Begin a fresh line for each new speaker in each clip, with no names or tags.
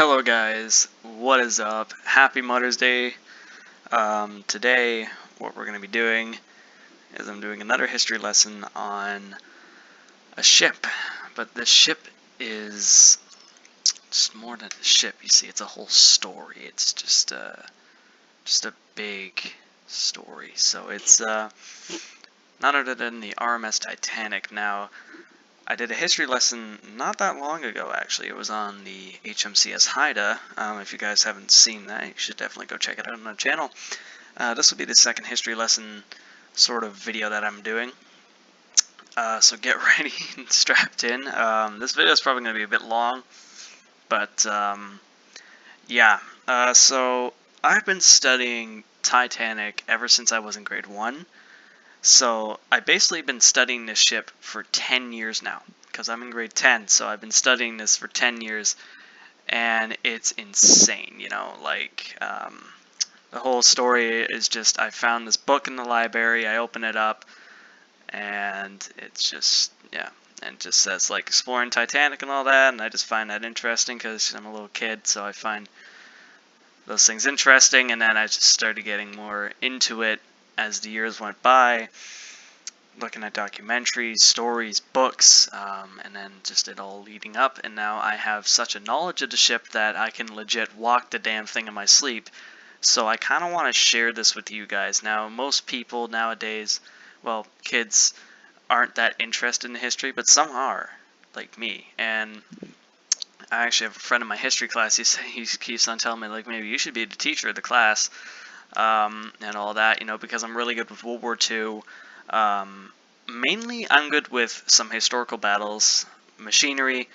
Hello guys, what is up? Happy Mother's Day. Today what we're going to be doing is I'm doing another history lesson on a ship, but this ship is just more than a ship. You see, it's a whole story. It's just a big story. So it's none other than the R.M.S Titanic. Now, I did a history lesson not that long ago, actually. It was on the HMCS Haida. If you guys haven't seen that, you should definitely go check it out on the channel. This will be the second history lesson sort of video that I'm doing. So get ready and strapped in. This video is probably going to be a bit long, but yeah. So I've been studying Titanic ever since I was in grade 1. So I've basically been studying this ship for 10 years now, because I'm in grade 10, so I've been studying this for 10 years, and it's insane, you know, like, the whole story is just, I found this book in the library, I open it up, and it's just, yeah, and it just says, like, exploring Titanic and all that, and I just find that interesting, because I'm a little kid, so I find those things interesting, and then I just started getting more into it as the years went by, looking at documentaries, stories, books, and then just it all leading up, and now I have such a knowledge of the ship that I can legit walk the damn thing in my sleep. So I kind of want to share this with you guys. Now, most people nowadays, well, kids aren't that interested in history, but some are, like me, and I actually have a friend in my history class. He keeps on telling me, like, maybe you should be the teacher of the class, and all that, you know, because I'm really good with World War II. Mainly, I'm good with some historical battles, machinery,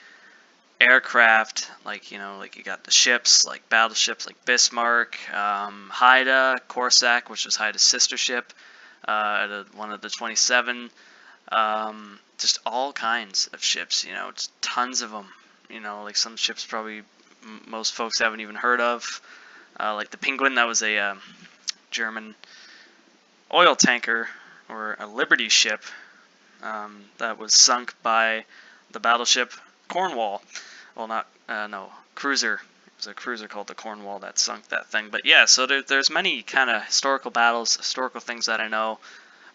aircraft, like, you know, like you got the ships, like battleships like Bismarck, Haida, Corsac, which was Haida's sister ship, one of the 27, just all kinds of ships, you know, just tons of them, you know, like some ships probably most folks haven't even heard of, like the Penguin, that was a German oil tanker, or a Liberty ship, that was sunk by the battleship Cornwall. Well, not, no, cruiser. It was a cruiser called the Cornwall that sunk that thing. But yeah, so there's many kind of historical battles, historical things that I know,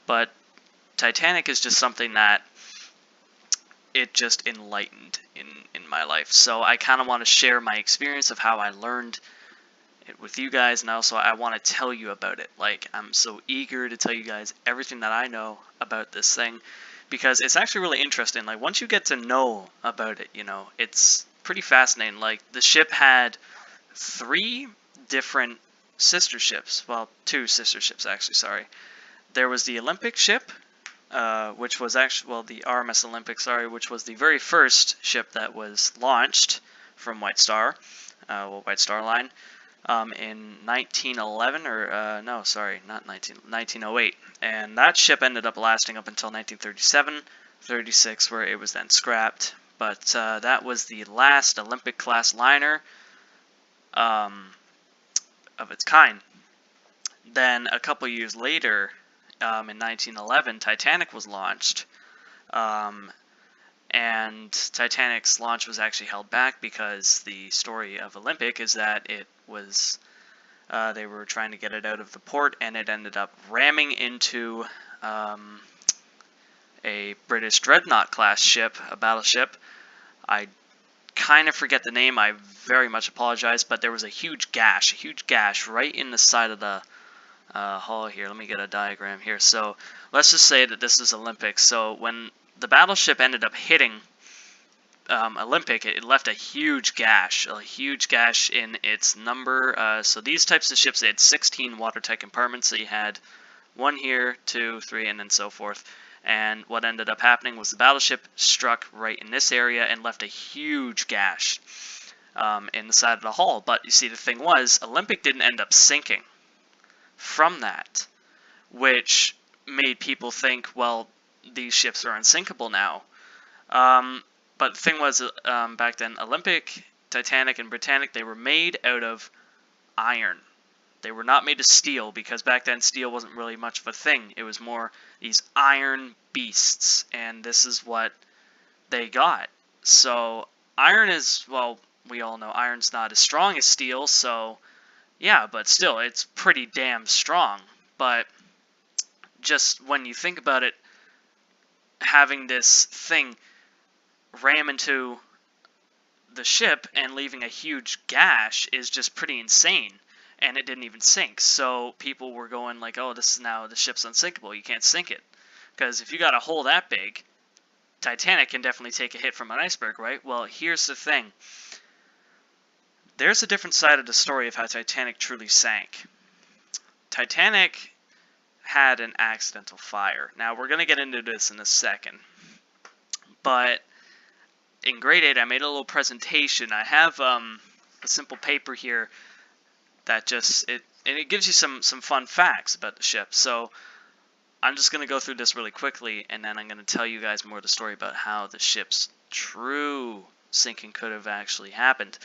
but Titanic is just something that it just enlightened in my life. So I kind of want to share my experience of how I learned it with you guys, and also I want to tell you about it. Like, I'm so eager to tell you guys everything that I know about this thing, because it's actually really interesting. Like, once you get to know about it, you know, it's pretty fascinating. Like, the ship had 3 different sister ships. Well, 2 sister ships, actually, sorry. There was the Olympic ship, which was actually, well, the R.M.S Olympic, sorry, which was the very first ship that was launched from White Star, White Star Line, in 1911, or, no, sorry, not 1908. And that ship ended up lasting up until 1937, 36, where it was then scrapped. But that was the last Olympic-class liner of its kind. Then, a couple years later, in 1911, Titanic was launched. And Titanic's launch was actually held back because the story of Olympic is that it was, they were trying to get it out of the port, and it ended up ramming into a British Dreadnought class ship, a battleship. I kind of forget the name, I very much apologize, but there was a huge gash right in the side of the hull here. Let me get a diagram here. So let's just say that this is Olympic. So when the battleship ended up hitting Olympic, it left a huge gash in its number. So these types of ships, they had 16 watertight compartments. So you had 1 here, 2, 3, and then so forth. And what ended up happening was the battleship struck right in this area and left a huge gash in the side of the hull. But you see, the thing was, Olympic didn't end up sinking from that, which made people think, well, these ships are unsinkable now. But the thing was, back then, Olympic, Titanic, and Britannic, they were made out of iron. They were not made of steel, because back then steel wasn't really much of a thing. It was more these iron beasts, and this is what they got. So iron is, well, we all know iron's not as strong as steel, so yeah, but still, it's pretty damn strong. But just when you think about it, having this thing ram into the ship and leaving a huge gash is just pretty insane. And it didn't even sink, so people were going like, oh, this is now, the ship's unsinkable, you can't sink it. Because if you got a hole that big, Titanic can definitely take a hit from an iceberg, right? Well, here's the thing. There's a different side of the story of how Titanic truly sank. Titanic had an accidental fire. Now, we're going to get into this in a second. But in grade 8, I made a little presentation. I have a simple paper here that just, it gives you some fun facts about the ship. So I'm just going to go through this really quickly, and then I'm going to tell you guys more of the story about how the ship's true sinking could have actually happened.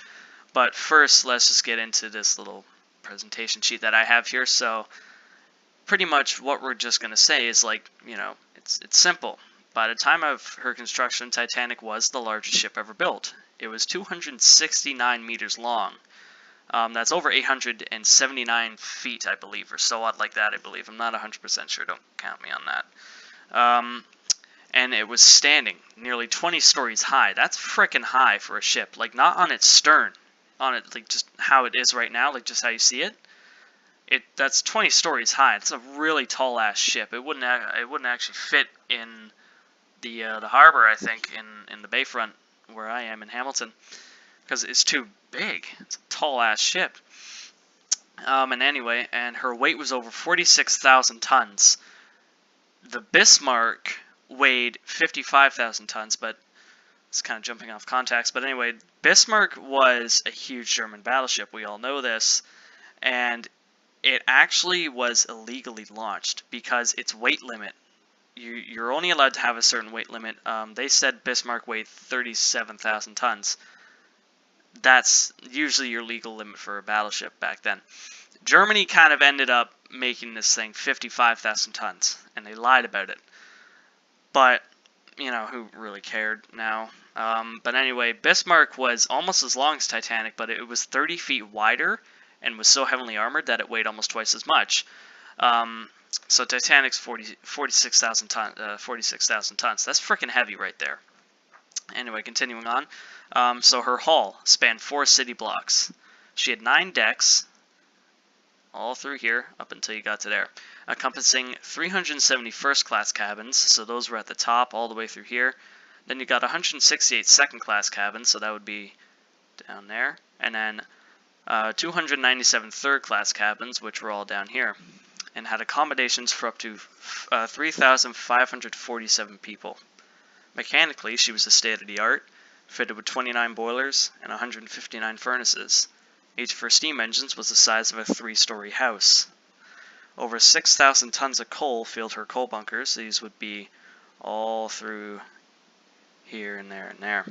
But first, let's just get into this little presentation sheet that I have here. So pretty much what we're just going to say is, like, you know, it's simple. By the time of her construction, Titanic was the largest ship ever built. It was 269 meters long. That's over 879 feet, I believe, or so odd like that, I believe. I'm not 100% sure, don't count me on that. And it was standing nearly 20 stories high. That's frickin' high for a ship. Like, not on its stern, on it, like, just how it is right now, like, just how you see it. That's 20 stories high. It's a really tall-ass ship. It wouldn't actually fit in the harbor, I think, in the bayfront where I am in Hamilton, because it's too big. It's a tall-ass ship. And anyway, and her weight was over 46,000 tons. The Bismarck weighed 55,000 tons, but it's kind of jumping off context. But anyway, Bismarck was a huge German battleship. We all know this. And it actually was illegally launched because its weight limit, you're only allowed to have a certain weight limit. They said Bismarck weighed 37,000 tons. That's usually your legal limit for a battleship back then. Germany kind of ended up making this thing 55,000 tons, and they lied about it. But, you know, who really cared now? But anyway, Bismarck was almost as long as Titanic, but it was 30 feet wider and was so heavily armored that it weighed almost twice as much. So Titanic's 46,000 tons. That's freaking heavy right there. Anyway, continuing on. So her hull spanned 4 city blocks. She had 9 decks, all through here, up until you got to there, encompassing 370 first-class cabins, so those were at the top all the way through here. Then you got 168 second-class cabins, so that would be down there, and then 297 third-class cabins, which were all down here, and had accommodations for up to 3,547 people. Mechanically, she was a state-of-the-art, fitted with 29 boilers and 159 furnaces. Each of her steam engines was the size of a 3-story house. Over 6,000 tons of coal filled her coal bunkers. These would be all through here and there and there.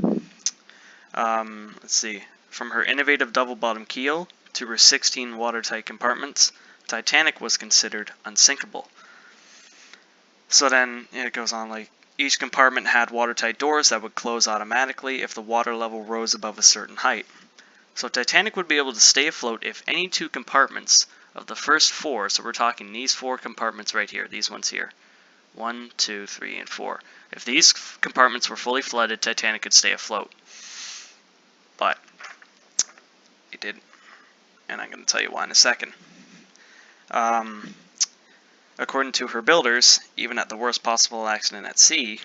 Let's see. From her innovative double-bottom keel to her 16 watertight compartments, Titanic was considered unsinkable. So then it goes on, like, each compartment had watertight doors that would close automatically if the water level rose above a certain height. So Titanic would be able to stay afloat if any 2 compartments of the first 4, so we're talking these 4 compartments right here, these ones here, 1, 2, 3, and 4. If these compartments were fully flooded, Titanic could stay afloat. But it didn't, and I'm going to tell you why in a second. According to her builders, even at the worst possible accident at sea,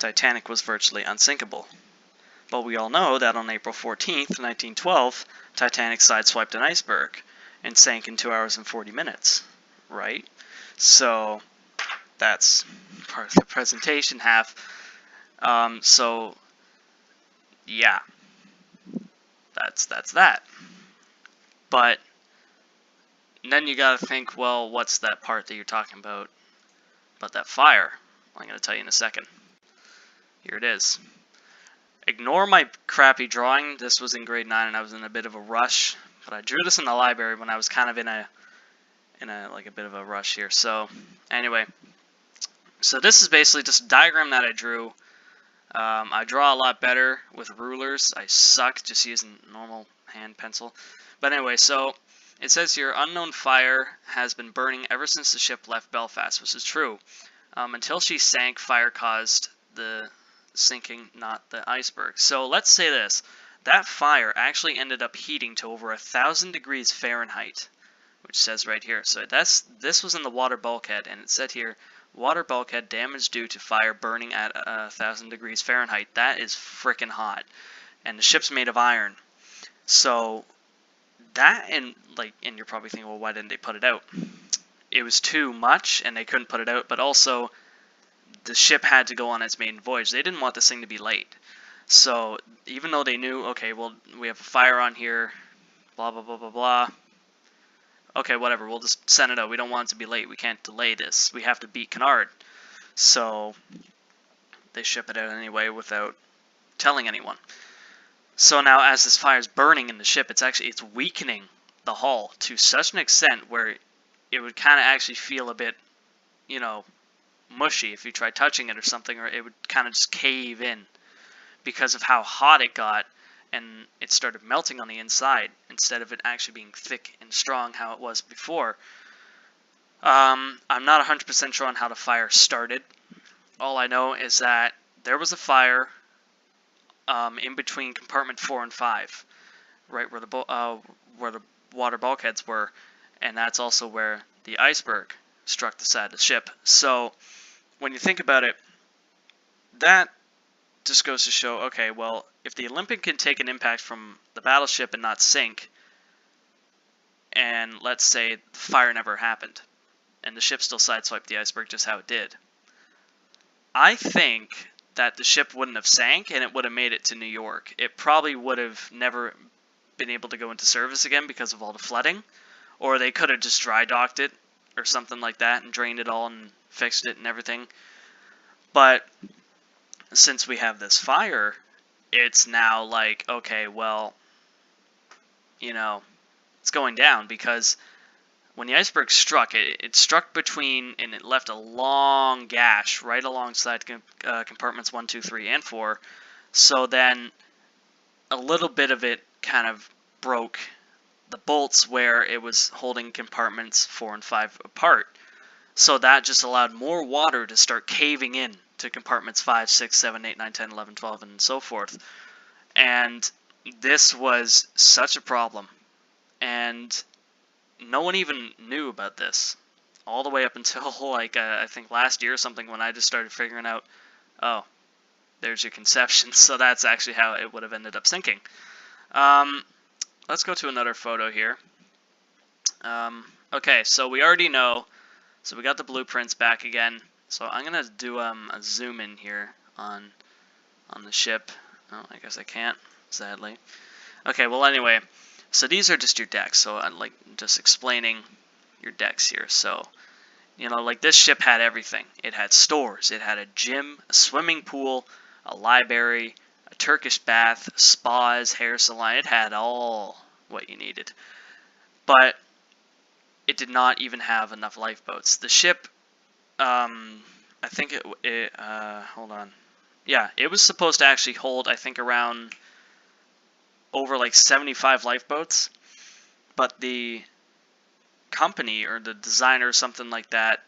Titanic was virtually unsinkable. But we all know that on April 14th, 1912, Titanic sideswiped an iceberg and sank in 2 hours and 40 minutes, right? So that's part of the presentation half. So yeah, that's that. But then you gotta think, well, what's that part that you're talking about that fire? Well, I'm gonna tell you in a second. Here it is. Ignore my crappy drawing. This was in grade 9 and I was in a bit of a rush, but I drew this in the library when I was kind of in a bit of a rush here. So anyway, so this is basically just a diagram that I drew I draw a lot better with rulers. I suck just using normal hand pencil. But anyway, so it says here, unknown fire has been burning ever since the ship left Belfast, which is true. Until she sank, fire caused the sinking, not the iceberg. So let's say this. That fire actually ended up heating to over 1,000 degrees Fahrenheit, which says right here. So this was in the water bulkhead, and it said here, water bulkhead damage due to fire burning at 1,000 degrees Fahrenheit. That is frickin' hot. And the ship's made of iron. So that, and you're probably thinking, well, why didn't they put it out? It was too much, and they couldn't put it out, but also the ship had to go on its maiden voyage. They didn't want this thing to be late. So even though they knew, okay, well, we have a fire on here, blah, blah, blah, blah, blah. Okay, whatever, we'll just send it out. We don't want it to be late. We can't delay this. We have to beat Canard. So they ship it out anyway without telling anyone. So now as this fire is burning in the ship, it's weakening the hull to such an extent where it would kind of actually feel a bit, you know, mushy if you try touching it or something, or it would kind of just cave in because of how hot it got, and it started melting on the inside instead of it actually being thick and strong how it was before. I'm not 100% sure on how the fire started. All I know is that there was a fire in between compartment 4 and 5, right where the water bulkheads were, and that's also where the iceberg struck the side of the ship. So when you think about it, that just goes to show, okay, well, if the Olympic can take an impact from the battleship and not sink, and let's say the fire never happened, and the ship still sideswiped the iceberg just how it did, I think that the ship wouldn't have sank and it would have made it to New York. It probably would have never been able to go into service again because of all the flooding, or they could have just dry docked it or something like that and drained it all and fixed it and everything. But since we have this fire, it's now like, okay, well, you know, it's going down, because when the iceberg struck, it struck between, and it left a long gash right alongside compartments 1, 2, 3, and 4. So then a little bit of it kind of broke the bolts where it was holding compartments 4 and 5 apart. So that just allowed more water to start caving in to compartments 5, 6, 7, 8, 9, 10, 11, 12, and so forth. And this was such a problem. And no one even knew about this all the way up until like I think last year or something, when I just started figuring out, oh, there's your conception. So that's actually how it would have ended up sinking. Let's go to another photo here. Okay, so we already know. So we got the blueprints back again. So I'm gonna do a zoom in here on the ship. Oh, I guess I can't, sadly. Okay, well anyway, so these are just your decks. So I'm like just explaining your decks here. So, you know, like this ship had everything. It had stores, it had a gym, a swimming pool, a library, a Turkish bath, spas, hair salon. It had all what you needed. But it did not even have enough lifeboats. The ship, I think hold on. Yeah, it was supposed to actually hold, I think, around over like 75 lifeboats, but the company or the designer or something like that,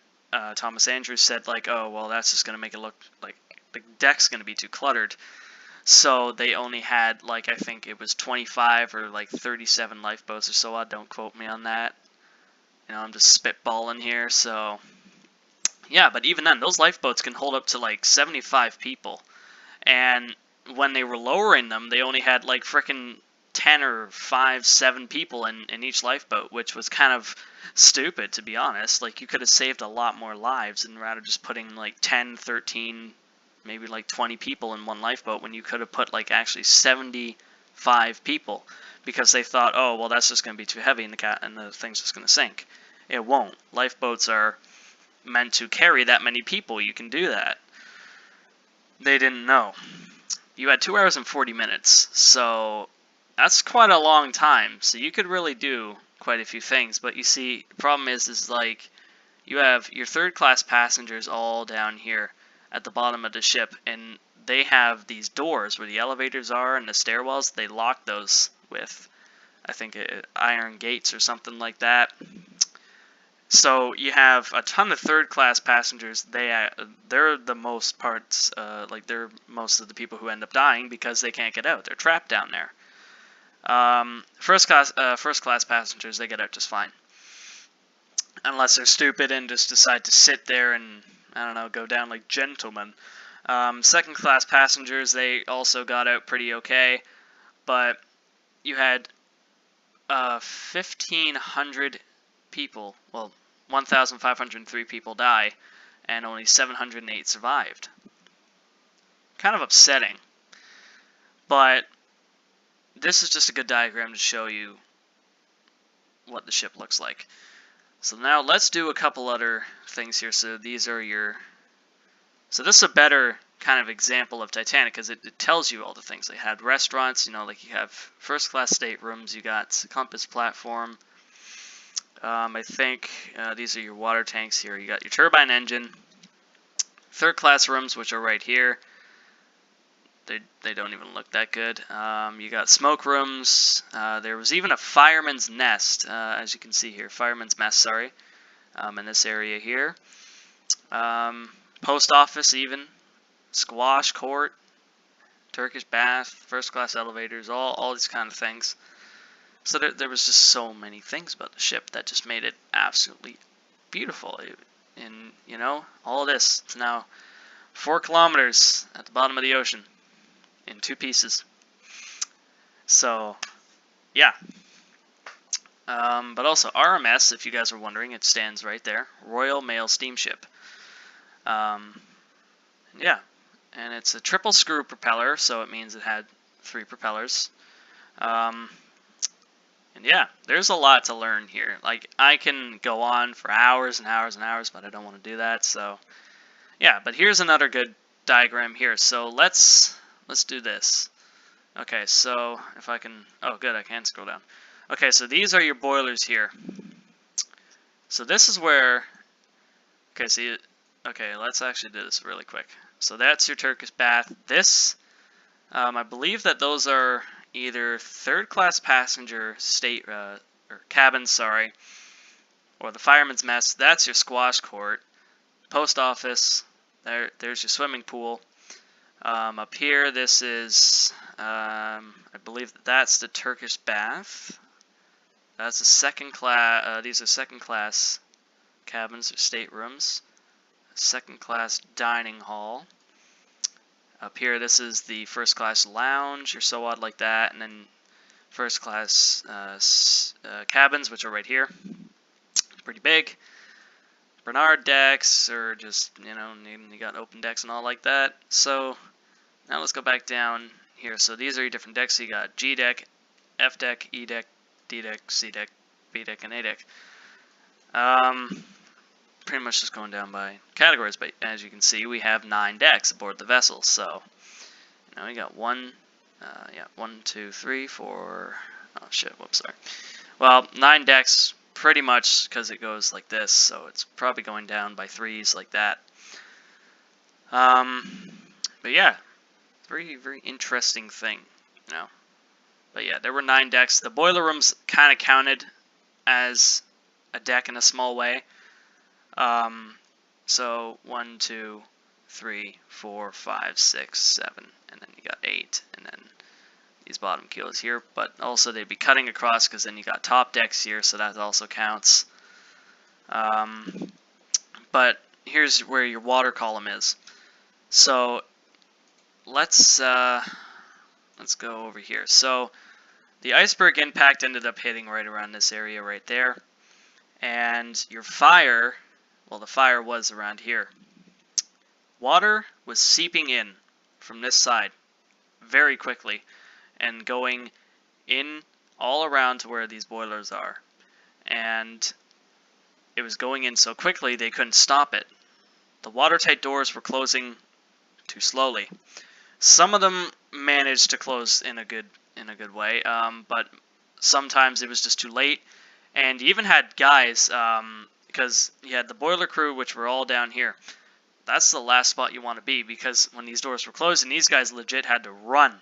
Thomas Andrews, said like, oh, well, that's just going to make it look like the deck's going to be too cluttered. So they only had like, I think it was 25 or like 37 lifeboats or so odd. Don't quote me on that. You know, I'm just spitballing here, so yeah, but even then, those lifeboats can hold up to like 75 people. And when they were lowering them, they only had like frickin' 10 or 5, 7 people in each lifeboat, which was kind of stupid, to be honest. Like, you could have saved a lot more lives than rather just putting like 10, 13, maybe like 20 people in one lifeboat, when you could have put like actually 75 people, because they thought, oh, well, that's just going to be too heavy and the thing's just going to sink. It won't. Lifeboats are meant to carry that many people. You can do that. They didn't know. You had 2 hours and 40 minutes, so that's quite a long time. So you could really do quite a few things. But you see, the problem is like, you have your third class passengers all down here at the bottom of the ship, and they have these doors where the elevators are and the stairwells. They lock those with, I think, iron gates or something like that. So you have a ton of third-class passengers. They're the most parts, like they're most of the people who end up dying because they can't get out. They're trapped down there. First class passengers, they get out just fine, unless they're stupid and just decide to sit there and, I don't know, go down like gentlemen. Second class passengers, they also got out pretty okay, but you had 1,500 people, well, 1,503 people die, and only 708 survived. Kind of upsetting, but this is just a good diagram to show you what the ship looks like. So now let's do a couple other things here. So these are your... So this is a better kind of example of Titanic, because it tells you all the things. They had restaurants, you know, like you have first class staterooms, you got a compass platform. I think these are your water tanks here. You got your turbine engine. Third class rooms, which are right here. They don't even look that good. You got smoke rooms. There was even a fireman's nest, as you can see here. Fireman's mess, sorry, in this area here. Post office even. Squash court. Turkish bath. First class elevators. All these kind of things. So there was just so many things about the ship that just made it absolutely beautiful. And, you know, all of this. It's now 4 kilometers at the bottom of the ocean. In 2 pieces. So, yeah. But also, R.M.S, if you guys are wondering, it stands right there. Royal Mail Steamship. Yeah. And it's a triple screw propeller, so it means it had 3 propellers. And yeah, there's a lot to learn here. Like, I can go on for hours and hours and hours, but I don't want to do that, so... Yeah, but here's another good diagram here. So let's do this. Okay, so if I can... Oh, good, I can scroll down. Okay, so these are your boilers here. So this is where... Okay, see... Okay, let's actually do this really quick. So that's your Turkish bath. This, I believe that those are either third-class passenger or cabins, sorry, or the fireman's mess. That's your squash court. Post office. There's your swimming pool. Up here, this is, I believe that's the Turkish bath. That's a second class, these are second class cabins or staterooms. Second class dining hall. Up here, this is the first class lounge or so odd like that. And then first class cabins, which are right here. Pretty big. Bernard decks, or just, you know, you got open decks and all like that. So now let's go back down here. So these are your different decks. So you got G deck, F deck, E deck, D deck, C deck, B deck, and A deck. Pretty much just going down by categories, but as you can see, we have 9 decks aboard the vessel. So you know, we got 1, 2, 3, 4. Oh shit! Whoops, sorry. Well, 9 decks. Pretty much because it goes like this, so it's probably going down by 3s like that. But yeah, very, very interesting thing, you know. But yeah, there were 9 decks. The boiler rooms kind of counted as a deck in a small way. So 1, 2, 3, 4, 5, 6, 7, and then you got 8, and then these bottom keels here, but also they'd be cutting across because then you got top decks here, so that also counts. But here's where your water column is. So let's go over here. So the iceberg impact ended up hitting right around this area right there, and your fire, well, the fire was around here. Water was seeping in from this side very quickly and going in all around to where these boilers are. And it was going in so quickly they couldn't stop it. The watertight doors were closing too slowly. Some of them managed to close in a good way, but sometimes it was just too late. And you even had guys, because you had the boiler crew, which were all down here. that's the last spot you want to be, because when these doors were closing, these guys legit had to run.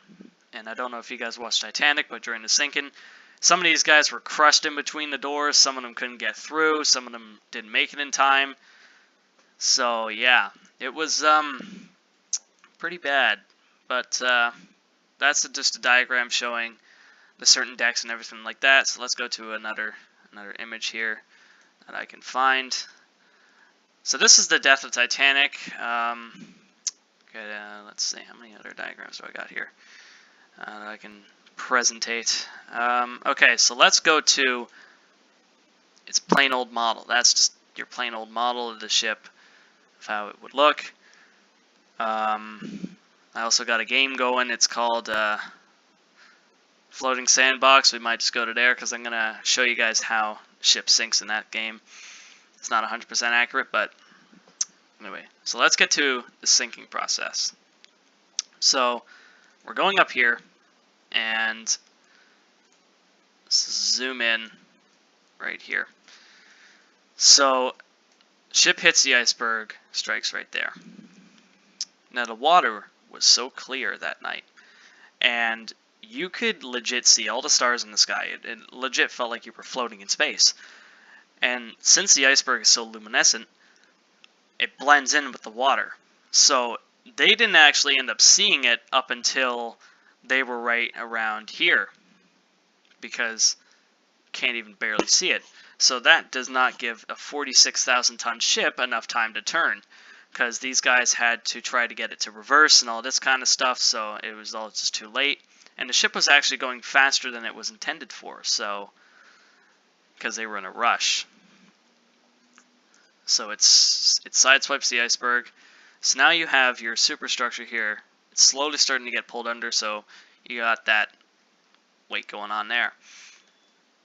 And I don't know if you guys watched Titanic, but during the sinking, some of these guys were crushed in between the doors. Some of them couldn't get through. Some of them didn't make it in time. So yeah, it was pretty bad. But that's just a diagram showing the certain decks and everything like that. So let's go to another image here that I can find. So this is the death of Titanic. Okay, let's see, how many other diagrams do I got here that I can presentate. Okay, so let's go to its plain old model. That's just your plain old model of the ship, of how it would look. I also got a game going. It's called Floating Sandbox. We might just go to there because I'm going to show you guys how the ship sinks in that game. It's not 100% accurate, but anyway. So let's get to the sinking process. So we're going up here, and zoom in right here. So ship hits the iceberg, strikes right there. Now the water was so clear that night, and you could legit see all the stars in the sky. It legit felt like you were floating in space. And since the iceberg is so luminescent, it blends in with the water. So they didn't actually end up seeing it up until they were right around here, because you can't even barely see it. So that does not give a 46,000 ton ship enough time to turn, because these guys had to try to get it to reverse and all this kind of stuff, so it was all just too late. And the ship was actually going faster than it was intended for, so because they were in a rush. So it sideswipes the iceberg. So now you have your superstructure here. It's slowly starting to get pulled under, so you got that weight going on there.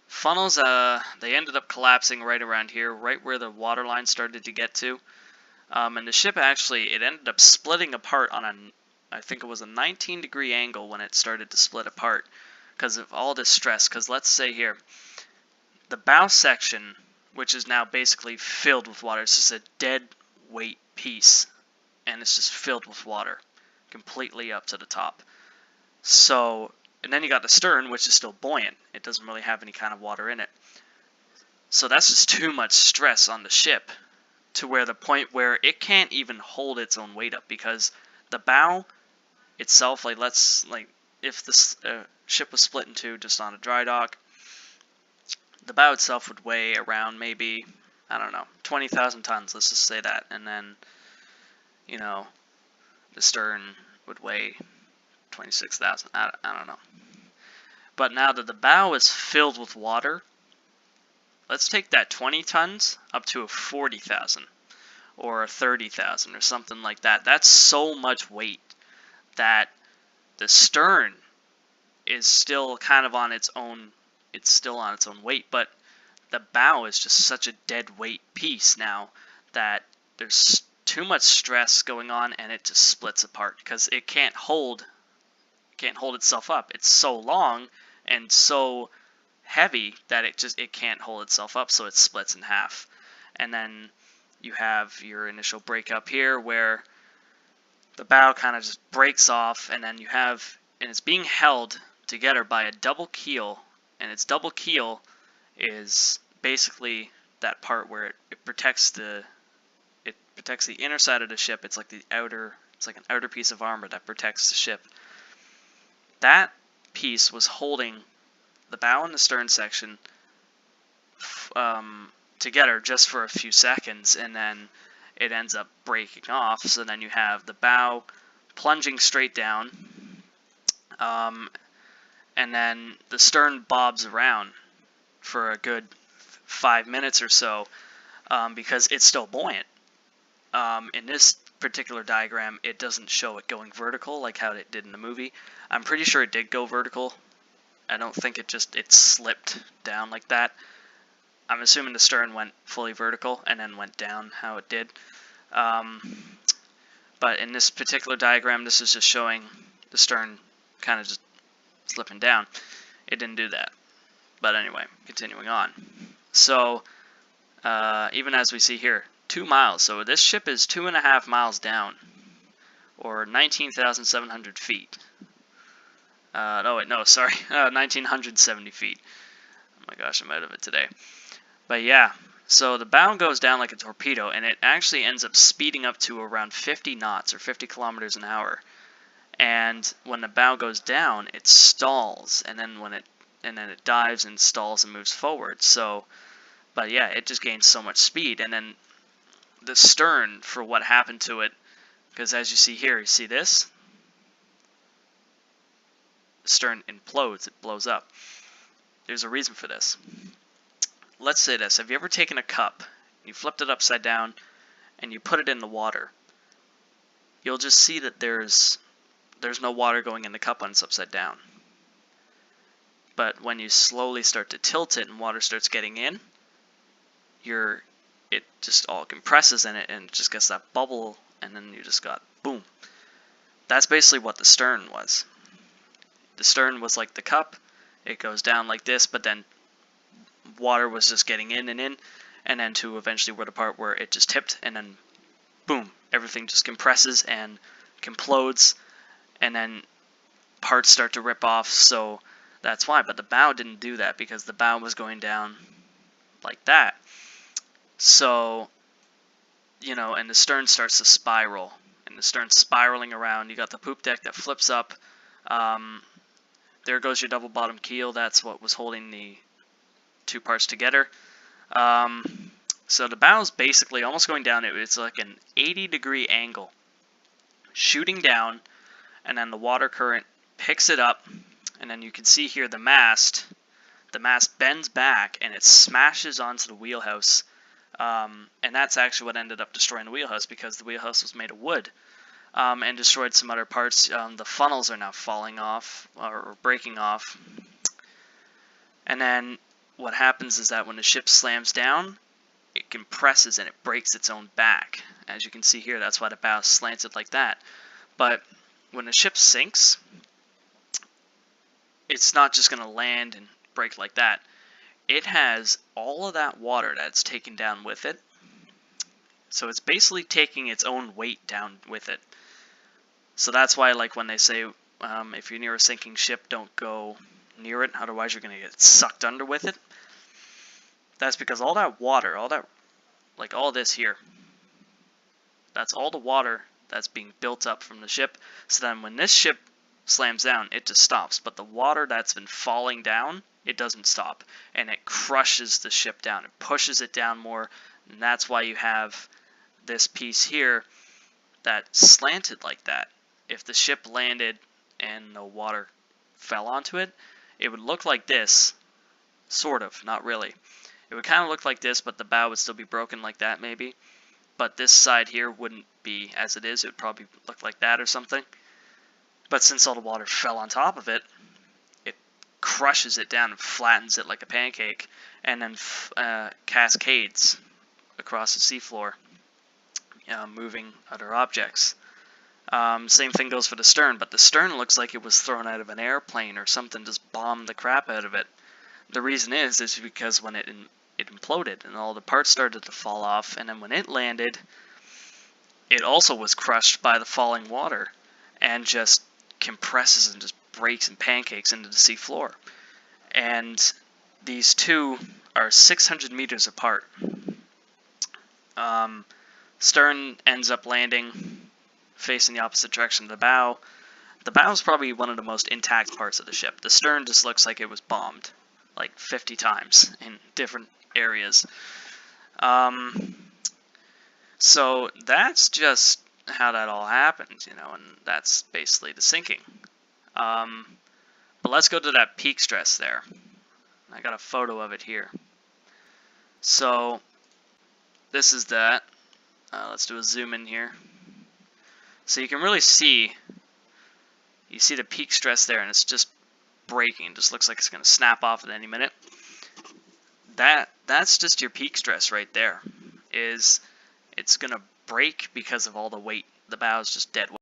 Funnels, they ended up collapsing right around here, right where the water line started to get to. And the ship actually, it ended up splitting apart on I think it was a 19-degree angle when it started to split apart because of all this stress. Because let's say here, the bow section, which is now basically filled with water, it's just a dead weight piece, and it's just filled with water, completely up to the top. So, and then you got the stern, which is still buoyant. It doesn't really have any kind of water in it. So that's just too much stress on the ship, to where the point where it can't even hold its own weight up, because the bow itself, if this ship was split in two just on a dry dock, the bow itself would weigh around maybe, I don't know, 20,000 tons, let's just say that, and then, you know, the stern would weigh 26,000, I don't know. But now that the bow is filled with water, let's take that 20 tons up to a 40,000 or a 30,000 or something like that. That's so much weight that the stern is still kind of on its own. It's still on its own weight, but the bow is just such a dead weight piece now that there's too much stress going on, and it just splits apart because it can't hold itself up. It's so long and so heavy that it can't hold itself up, so it splits in half. And then you have your initial breakup here where the bow kind of just breaks off, and then it's being held together by a double keel, and its double keel is basically that part where it protects the inner side of the ship. It's like an outer piece of armor that protects the ship. That piece was holding the bow and the stern section together just for a few seconds, and then it ends up breaking off. So then you have the bow plunging straight down, and then the stern bobs around for a good 5 minutes or so, because it's still buoyant. In this particular diagram, it doesn't show it going vertical like how it did in the movie. I'm pretty sure it did go vertical. I don't think it slipped down like that. I'm assuming the stern went fully vertical and then went down how it did. But in this particular diagram, this is just showing the stern kind of just slipping down. It didn't do that. But anyway, continuing on. So, even as we see here, 2 miles. So this ship is 2.5 miles down, or 19,700 feet. No, wait, no, sorry, 1,970 feet. Oh my gosh, I'm out of it today. But yeah, so the bow goes down like a torpedo, and it actually ends up speeding up to around 50 knots, or 50 kilometers an hour. And when the bow goes down, it stalls, and then it dives and stalls and moves forward. So, but yeah, it just gains so much speed. And then the stern, for what happened to it, because as you see here, you see this? The stern implodes, it blows up. There's a reason for this. Let's say this: have you ever taken a cup, you flipped it upside down, and you put it in the water? You'll just see that there's no water going in the cup when it's upside down. But when you slowly start to tilt it and water starts getting in, it just all compresses in it and it just gets that bubble, and then you just got boom. That's basically what the stern was. The stern was like the cup. It goes down like this, but then water was just getting in, and then to eventually where the part where it just tipped, and then boom, everything just compresses and implodes, and then parts start to rip off. So that's why. But the bow didn't do that, because the bow was going down like that. So, and the stern starts to spiral, and the stern's spiraling around. You got the poop deck that flips up. There goes your double bottom keel. That's what was holding the two parts together. So the bow's basically almost going down. It's like an 80-degree angle, shooting down, and then the water current picks it up, and then you can see here the mast bends back, and it smashes onto the wheelhouse, and that's actually what ended up destroying the wheelhouse, because the wheelhouse was made of wood, and destroyed some other parts. The funnels are now falling off, or breaking off, and then what happens is that when the ship slams down, it compresses and it breaks its own back. As you can see here, that's why the bow slanted like that. But when the ship sinks, it's not just going to land and break like that. It has all of that water that's taken down with it. So it's basically taking its own weight down with it. So that's why, like, when they say, if you're near a sinking ship, don't go near it, otherwise you're going to get sucked under with it. That's because all that water, all this here, that's all the water that's being built up from the ship. So then when this ship slams down, it just stops. But the water that's been falling down, it doesn't stop. And it crushes the ship down. It pushes it down more. And that's why you have this piece here that slanted like that. If the ship landed and the water fell onto it, it would look like this. Sort of, not really. It would kind of look like this, but the bow would still be broken like that, maybe. But this side here wouldn't be as it is. It would probably look like that or something. But since all the water fell on top of it, it crushes it down and flattens it like a pancake, and then cascades across the seafloor, moving other objects. Same thing goes for the stern, but the stern looks like it was thrown out of an airplane or something, just bombed the crap out of it. The reason is because when it imploded and all the parts started to fall off, and then when it landed, it also was crushed by the falling water and just compresses and just breaks and pancakes into the sea floor. And these two are 600 meters apart. Stern ends up landing facing the opposite direction of the bow. The bow is probably one of the most intact parts of the ship. The stern just looks like it was bombed like 50 times in different areas. So that's just how that all happened, and that's basically the sinking. But let's go to that peak stress there. I got a photo of it here. So this is that. Let's do a zoom in here. So you can really see, you see the peak stress there, and it's just breaking. It just looks like it's going to snap off at any minute. That's just your peak stress right there. It's going to break because of all the weight. The bow is just dead weight.